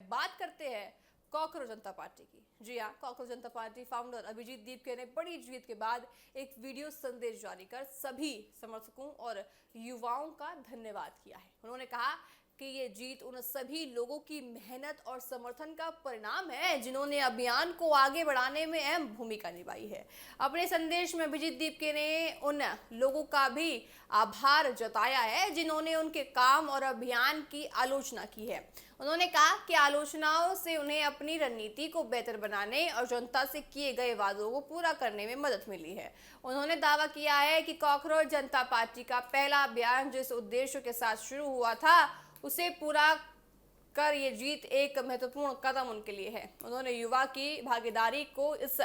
बात करते हैं कॉकरोच जनता पार्टी की। जी हाँ, कॉकरोच जनता पार्टी फाउंडर अभिजीत दीपके ने बड़ी जीत के बाद एक वीडियो संदेश जारी कर सभी समर्थकों और युवाओं का धन्यवाद किया है। उन्होंने कहा कि ये जीत उन सभी लोगों की मेहनत और समर्थन का परिणाम है जिन्होंने अभियान को आगे बढ़ाने में अहम भूमिका निभाई है। अपने संदेश में अभिजीत दीपके ने उन लोगों का भी आभार जताया है जिन्होंने उनके काम और अभियान की आलोचना की है। उन्होंने कहा कि आलोचनाओं से उन्हें अपनी रणनीति को बेहतर बनाने और जनता से किए गए वादों को पूरा करने में मदद मिली है। उन्होंने दावा किया है कि कॉकरोच जनता पार्टी का पहला अभियान जिस उद्देश्य के साथ शुरू हुआ था उसे पूरा कर ये जीत एक महत्वपूर्ण कदम उनके लिए है। उन्होंने युवा की भागीदारी को इस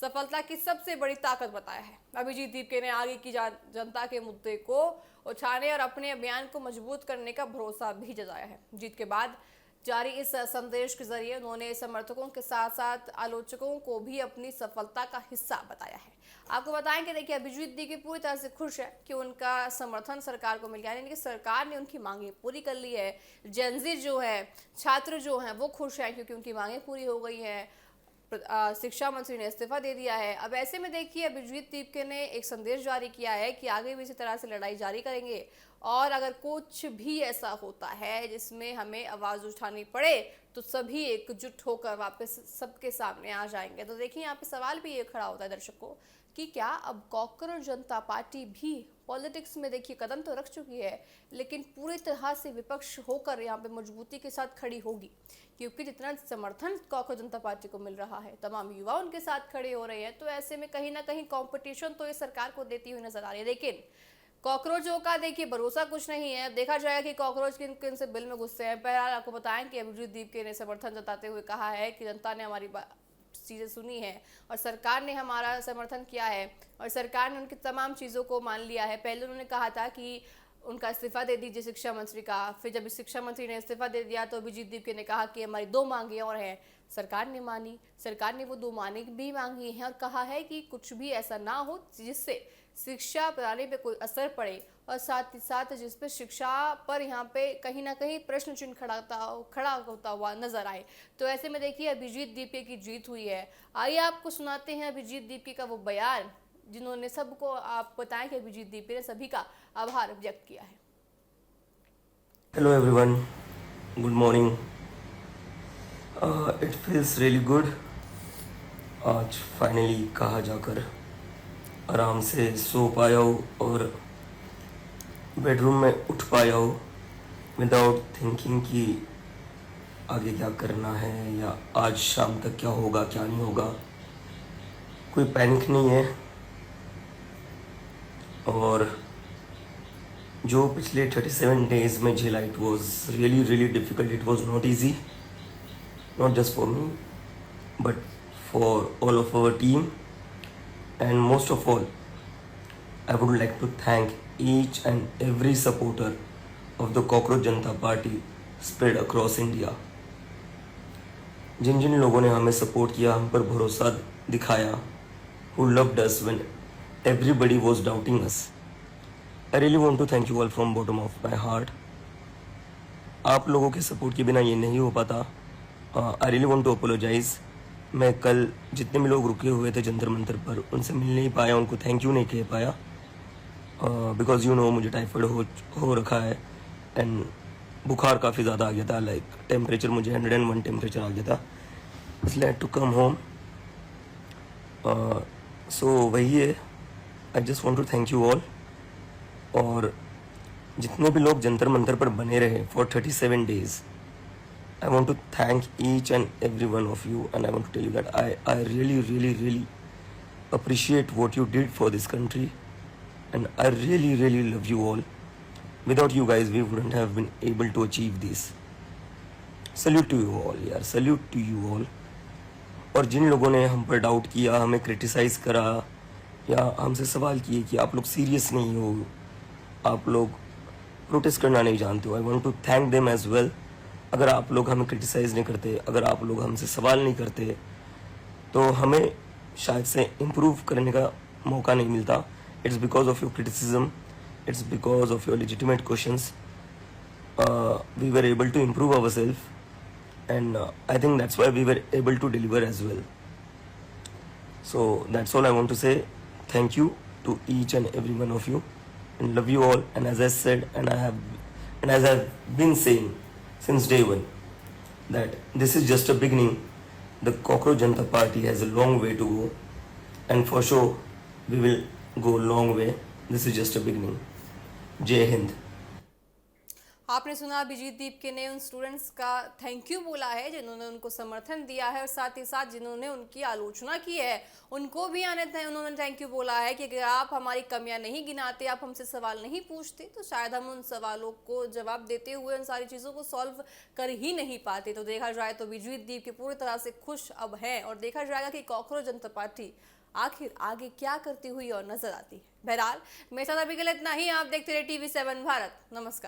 सफलता की सबसे बड़ी ताकत बताया है। अभिजीत दीपके ने आगे की जनता के मुद्दे को उठाने और अपने अभियान को मजबूत करने का भरोसा भी जताया है। जीत के बाद जारी इस संदेश के जरिए उन्होंने समर्थकों के साथ साथ आलोचकों को भी अपनी सफलता का हिस्सा बताया है। आपको बताएं कि देखिए अभिजीत दीपके पूरी तरह से खुश है कि उनका समर्थन सरकार को मिल गया, यानी कि सरकार ने उनकी मांगे पूरी कर ली है। जेनजी जो है, छात्र जो हैं वो खुश हैं क्योंकि उनकी मांगे पूरी हो गई हैं। शिक्षा मंत्री ने इस्तीफा दे दिया है। अब ऐसे में देखिए अभिजीत दीपके ने एक संदेश जारी किया है कि आगे भी इसी तरह से लड़ाई जारी करेंगे और अगर कुछ भी ऐसा होता है जिसमें हमें आवाज उठानी पड़े तो सभी एकजुट होकर वापस सबके सामने आ जाएंगे। तो देखिए यहाँ पे सवाल भी ये खड़ा होता है दर्शकों कि क्या अब कॉकरोच जनता पार्टी भी पॉलिटिक्स में देखिए कदम तो रख चुकी है लेकिन पूरी तरह से विपक्ष होकर यहाँ पे मजबूती के साथ खड़ी होगी, क्योंकि जितना समर्थन कॉकरोच जनता पार्टी को मिल रहा है, तमाम युवा उनके साथ खड़े हो रहे हैं, तो ऐसे में कहीं ना कहीं कंपटीशन तो ये सरकार को देती हुई नजर आ रही है। लेकिन कॉकरोचों का देखिए भरोसा कुछ नहीं है, देखा जाएगा कि कॉकरोच किन किन से बिल में घुसते हैं। बहरहाल आपको बताएं कि अभिजीत दीपके ने समर्थन जताते हुए कहा है कि जनता ने हमारी चीज़ें सुनी है और सरकार ने हमारा समर्थन किया है और सरकार ने उनकी तमाम चीज़ों को मान लिया है। पहले उन्होंने कहा था कि उनका इस्तीफा दे दीजिए शिक्षा मंत्री का, फिर जब शिक्षा मंत्री ने इस्तीफा दे दिया तो अभिजीत दीपके ने कहा कि हमारी 2 मांगे और हैं। सरकार ने मानी, सरकार ने वो 2 मांगे भी मांगी हैं और कहा है कि कुछ भी ऐसा ना हो जिससे शिक्षा प्रणाली पे कोई असर पड़े और साथ ही साथ जिस पे शिक्षा पर यहाँ पे कहीं ना कहीं प्रश्न चिन्ह खड़ा होता हुआ नजर आए। तो ऐसे में देखिए अभिजीत दीपके की जीत हुई है। आइए आपको सुनाते हैं अभिजीत दीपके का वो बयान जिन्होंने सबको आप बताएं कि अभिजीत दीपके ने सभी का आभार व्यक्त किया है। Hello everyone, good morning. It feels really good. आज फाइनली कहा जाकर आराम से सो पाया हूँ और बेडरूम में उठ पाया हूँ विदाउट थिंकिंग कि आगे क्या करना है या आज शाम तक क्या होगा क्या नहीं होगा। कोई पैनिक नहीं है। और जो पिछले 37 डेज में झेला, it was really difficult. It was not easy, not just for me but for all of our team. And most of all, I would like to thank each and every supporter of the Cockroach Janata Party spread across India. जिन जिन लोगों ने हमें support किया, हम पर भरोसा दिखाया, who loved us when everybody was doubting us. I really want to thank you all from bottom of my heart. आप लोगों के सपोर्ट के बिना ये नहीं हो पाता। I really want to apologize. मैं कल जितने भी लोग रुके हुए थे जंतर मंतर पर उनसे मिल नहीं पाया, उनको थैंक यू नहीं कह पाया बिकॉज यू नो मुझे टाइफाइड हो रखा है एंड बुखार काफ़ी ज़्यादा आ गया था। लाइक टेम्परेचर मुझे 101 टेम्परेचर आ गया था, इसलिए आई टू कम होम। सो वही है, I just want to thank you all. और जितने भी लोग जंतर मंतर पर बने रहे for 37 days, I want to thank each and every one of you, and I want to tell you that I really appreciate what you did for this country, and I really love you all. Without you guys, we wouldn't have been able to achieve this. Salute to you all, यार, salute to you all. और जिन लोगों ने हम पर doubt किया, हमें criticise करा या हमसे सवाल किए कि आप लोग सीरियस नहीं हो, आप लोग प्रोटेस्ट करना नहीं जानते हो, I want to thank them as well. अगर आप लोग हमें क्रिटिसाइज़ नहीं करते, अगर आप लोग हमसे सवाल नहीं करते तो हमें शायद से इम्प्रूव करने का मौका नहीं मिलता। It's because of your criticism, it's because of your legitimate questions we were able to improve our self and I think that's why we were able to deliver as well. So that's all I want to say. Thank you to each and every one of you, and love you all. And as I said, and as I've been saying since day one, that this is just a beginning. The Cockroach Janata Party has a long way to go, and for sure we will go a long way. This is just a beginning. Jai Hind. आपने सुना अभिजीत दीपके ने उन students का thank you बोला है जिन्होंने उनको समर्थन दिया है, और साथ ही साथ जिन्होंने उनकी आलोचना की है उनको भी उन्होंने थैंक यू बोला है कि अगर आप हमारी कमियां नहीं गिनाते, आप हमसे सवाल नहीं पूछते, तो शायद हम उन सवालों को जवाब देते हुए उन सारी चीज़ों को सॉल्व कर ही नहीं पाते। तो देखा जाए तो अभिजीत दीपके पूरी तरह से खुश अब हैं, और देखा जाएगा कि कॉकरोच जनता पार्टी आखिर आगे क्या करती हुई और नजर आती है। बहरहाल मेरे साथ अभी के लिए इतना ही। आप देखते रहे TV7 भारत। नमस्कार।